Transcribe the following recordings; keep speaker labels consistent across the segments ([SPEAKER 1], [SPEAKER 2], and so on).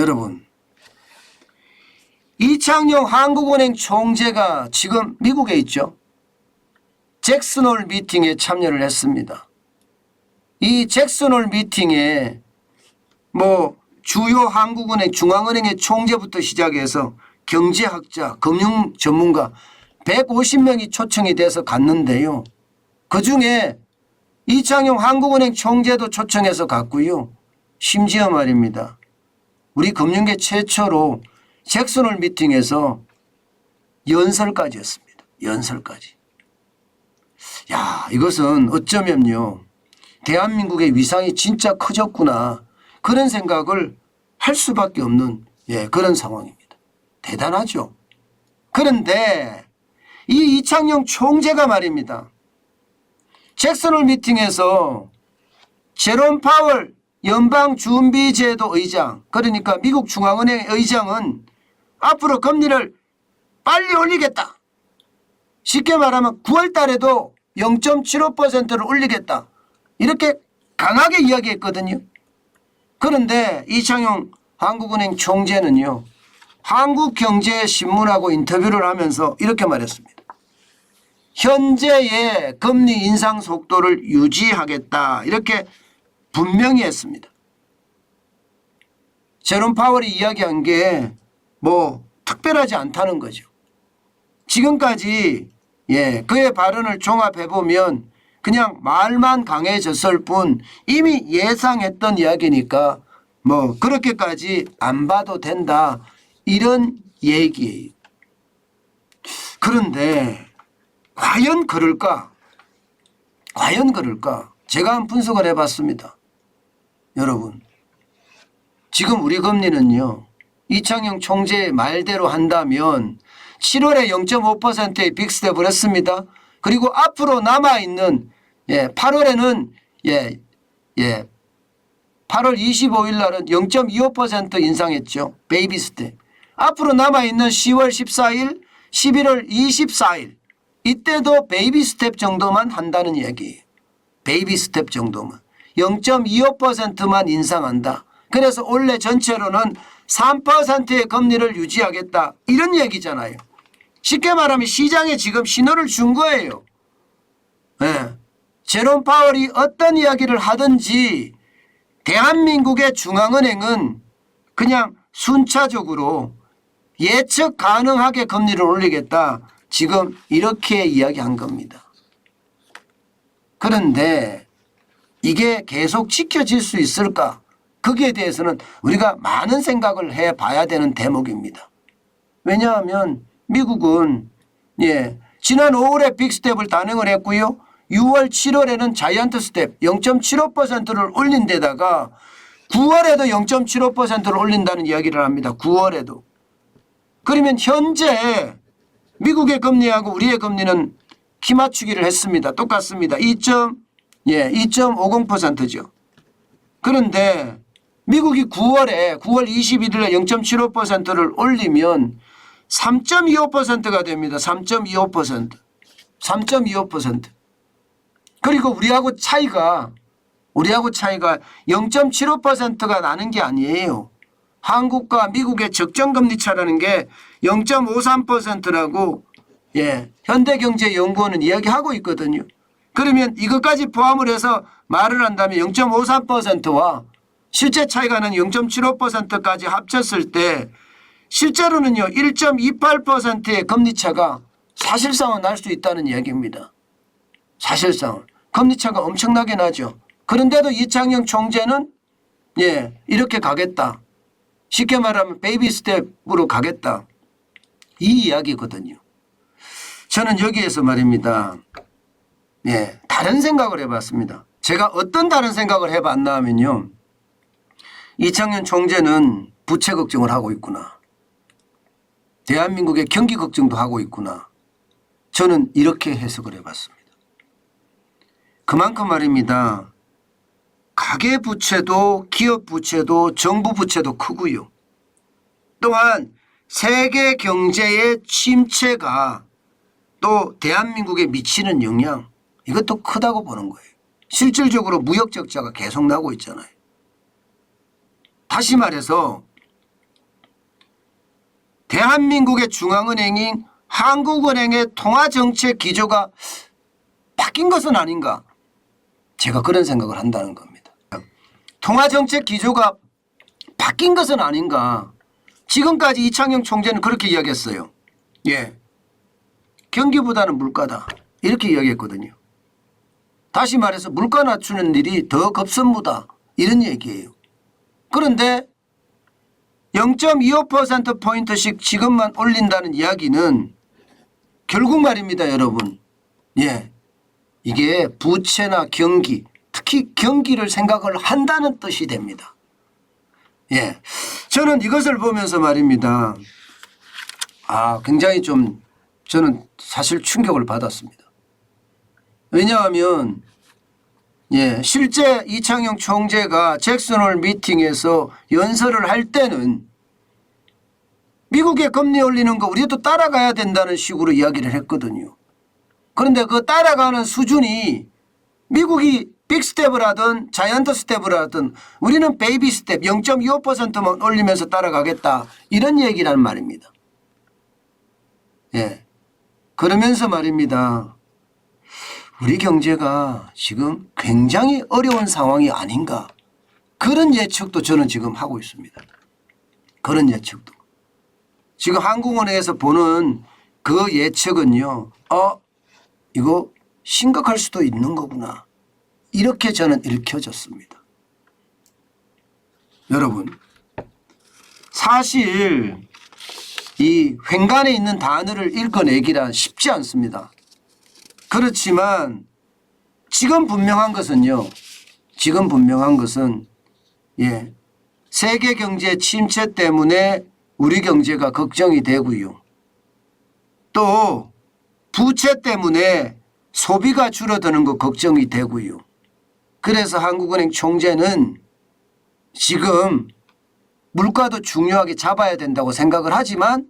[SPEAKER 1] 여러분, 이창용 한국은행 총재가 지금 미국에 있죠. 잭슨홀 미팅에 참여를 했습니다. 이 잭슨홀 미팅에 주요 한국은행 중앙은행의 총재부터 시작해서 경제학자, 금융 전문가 150명이 초청이 돼서 갔는데요. 그중에 이창용 한국은행 총재도 초청해서 갔고요. 심지어 말입니다. 우리 금융계 최초로 잭슨홀 미팅에서 연설까지 했습니다. 연설까지. 야, 이것은 어쩌면요, 대한민국의 위상이 진짜 커졌구나, 그런 생각을 할 수밖에 없는 그런 상황입니다. 대단하죠. 그런데 이 이창용 총재가 말입니다, 잭슨홀 미팅에서 제롬 파월 연방준비제도 의장, 그러니까 미국 중앙은행 의장은 앞으로 금리를 빨리 올리겠다, 쉽게 말하면 9월 달에도 0.75%를 올리겠다, 이렇게 강하게 이야기했거든요. 그런데 이창용 한국은행 총재는요, 한국경제신문하고 인터뷰를 하면서 이렇게 말했습니다. 현재의 금리 인상 속도를 유지하겠다, 이렇게 분명히 했습니다. 제롬 파월이 이야기한 게 특별하지 않다는 거죠. 지금까지 그의 발언을 종합해 보면 그냥 말만 강해졌을 뿐 이미 예상했던 이야기니까 그렇게까지 안 봐도 된다, 이런 얘기예요. 그런데 과연 그럴까? 과연 그럴까? 제가 한번 분석을 해봤습니다. 여러분, 지금 우리 금리는요, 이창용 총재의 말대로 한다면 7월에 0.5%의 빅스텝을 했습니다. 그리고 앞으로 남아있는 8월에는 8월 25일 날은 0.25% 인상했죠. 베이비 스텝. 앞으로 남아있는 10월 14일, 11월 24일 이때도 베이비 스텝 정도만 한다는 얘기예요. 베이비 스텝 정도만. 0.25%만 인상한다. 그래서 올해 전체로는 3%의 금리를 유지하겠다, 이런 얘기잖아요. 쉽게 말하면 시장에 지금 신호를 준 거예요. 제롬 파월이 어떤 이야기를 하든지 대한민국의 중앙은행은 그냥 순차적으로 예측 가능하게 금리를 올리겠다, 지금 이렇게 이야기한 겁니다. 그런데 이게 계속 지켜질 수 있을까? 거기에 대해서는 우리가 많은 생각을 해봐야 되는 대목입니다. 왜냐하면 미국은 지난 5월에 빅스텝을 단행을 했고요. 6월 7월에는 자이언트 스텝 0.75%를 올린 데다가 9월에도 0.75%를 올린다는 이야기를 합니다. 9월에도. 그러면 현재 미국의 금리하고 우리의 금리는 키 맞추기를 했습니다. 똑같습니다. 2.50%죠. 그런데 미국이 9월 21일에 0.75%를 올리면 3.25%가 됩니다. 3.25%. 3.25%. 그리고 우리하고 차이가 0.75%가 나는 게 아니에요. 한국과 미국의 적정금리 차라는 게 0.53%라고 현대경제연구원은 이야기하고 있거든요. 그러면 이것까지 포함을 해서 말을 한다면 0.53%와 실제 차이가 나는 0.75%까지 합쳤을 때 실제로는요 1.28%의 금리차가 사실상은 날 수 있다는 이야기입니다. 사실상은 금리차가 엄청나게 나죠. 그런데도 이창용 총재는 이렇게 가겠다. 쉽게 말하면 베이비 스텝으로 가겠다, 이 이야기거든요. 저는 여기에서 말입니다, 다른 생각을 해봤습니다. 제가 어떤 다른 생각을 해봤나 하면요, 이창용 총재는 부채 걱정을 하고 있구나, 대한민국의 경기 걱정도 하고 있구나, 저는 이렇게 해석을 해봤습니다. 그만큼 말입니다, 가계부채도 기업부채도 정부부채도 크고요. 또한 세계 경제의 침체가 또 대한민국에 미치는 영향, 이것도 크다고 보는 거예요. 실질적으로 무역 적자가 계속 나고 있잖아요. 다시 말해서 대한민국의 중앙은행인 한국은행의 통화정책 기조가 바뀐 것은 아닌가? 제가 그런 생각을 한다는 겁니다. 통화정책 기조가 바뀐 것은 아닌가? 지금까지 이창용 총재는 그렇게 이야기했어요. 예, 경기보다는 물가다 이렇게 이야기했거든요. 다시 말해서 물가 낮추는 일이 더 급선무다 이런 얘기예요. 그런데 0.25%포인트씩 지금만 올린다는 이야기는 결국 말입니다, 여러분. 예, 이게 부채나 경기, 특히 경기를 생각을 한다는 뜻이 됩니다. 예, 저는 이것을 보면서 말입니다. 굉장히 좀 저는 사실 충격을 받았습니다. 왜냐하면 예, 실제 이창용 총재가 잭슨홀 미팅에서 연설을 할 때는 미국의 금리 올리는 거 우리도 따라가야 된다는 식으로 이야기를 했거든요. 그런데 그 따라가는 수준이 미국이 빅스텝을 하든 자이언트 스텝을 하든 우리는 베이비 스텝 0.25%만 올리면서 따라가겠다 이런 얘기란 말입니다. 예, 그러면서 말입니다. 우리 경제가 지금 굉장히 어려운 상황이 아닌가 그런 예측도 저는 지금 하고 있습니다. 그런 예측도. 지금 한국은행에서 보는 그 예측은요. 이거 심각할 수도 있는 거구나. 이렇게 저는 읽혀졌습니다. 여러분 사실 이 횡간에 있는 단어를 읽어내기란 쉽지 않습니다. 그렇지만 지금 분명한 것은요. 지금 분명한 것은 예, 세계 경제 침체 때문에 우리 경제가 걱정이 되고요. 또 부채 때문에 소비가 줄어드는 거 걱정이 되고요. 그래서 한국은행 총재는 지금 물가도 중요하게 잡아야 된다고 생각을 하지만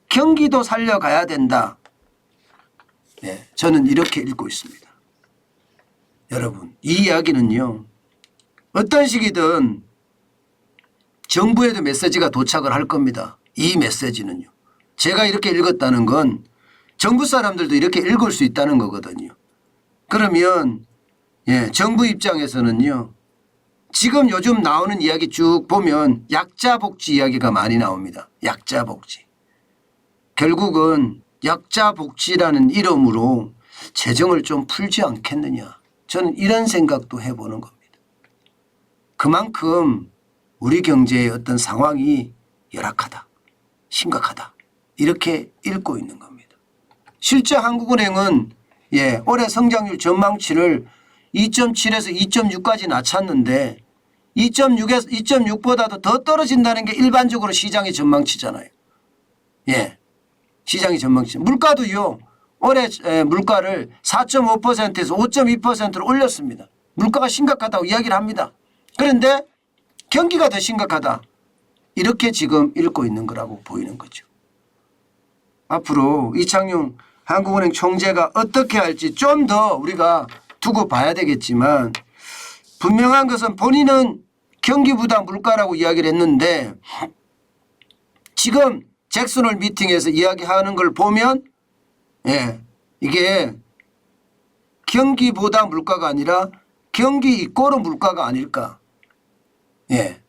[SPEAKER 1] 경기도 살려가야 된다. 네, 저는 이렇게 읽고 있습니다. 여러분 이 이야기는요. 어떤 식이든 정부에도 메시지가 도착을 할 겁니다. 이 메시지는요. 제가 이렇게 읽었다는 건 정부 사람들도 이렇게 읽을 수 있다는 거거든요. 그러면 예, 정부 입장에서는요. 지금 요즘 나오는 이야기 쭉 보면 약자 복지 이야기가 많이 나옵니다. 약자 복지. 결국은 약자 복지라는 이름으로 재정을 좀 풀지 않겠느냐. 저는 이런 생각도 해보는 겁니다. 그만큼 우리 경제의 어떤 상황이 열악하다. 심각하다. 이렇게 읽고 있는 겁니다. 실제 한국은행은 예, 올해 성장률 전망치를 2.7에서 2.6까지 낮췄는데 2.6보다도 더 떨어진다는 게 일반적으로 시장의 전망치잖아요. 예, 시장의 전망치. 물가도요. 올해 물가를 4.5%에서 5.2%로 올렸습니다. 물가가 심각하다고 이야기를 합니다. 그런데 경기가 더 심각하다. 이렇게 지금 읽고 있는 거라고 보이는 거죠. 앞으로 이창용 한국은행 총재가 어떻게 할지 좀 더 우리가 두고 봐야 되겠지만 분명한 것은 본인은 경기보다 물가라고 이야기를 했는데 지금 잭슨홀 미팅에서 이야기하는 걸 보면 예, 이게 경기보다 물가가 아니라 경기 이꼬르 물가가 아닐까. 예,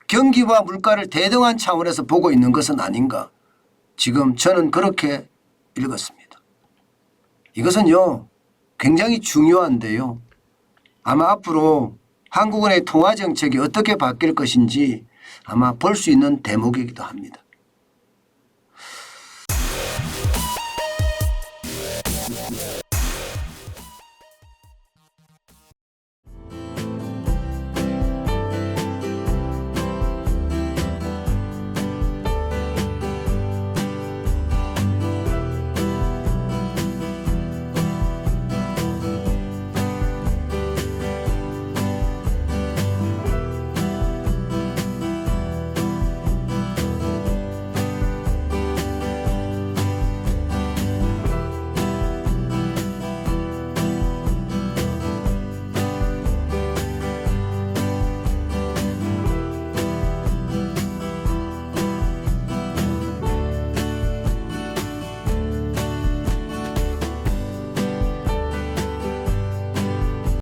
[SPEAKER 1] 경기와 물가를 대등한 차원에서 보고 있는 것은 아닌가. 지금 저는 그렇게 읽었습니다. 이것은요 굉장히 중요한데요. 아마 앞으로 한국은행의 통화정책이 어떻게 바뀔 것인지 아마 볼 수 있는 대목이기도 합니다.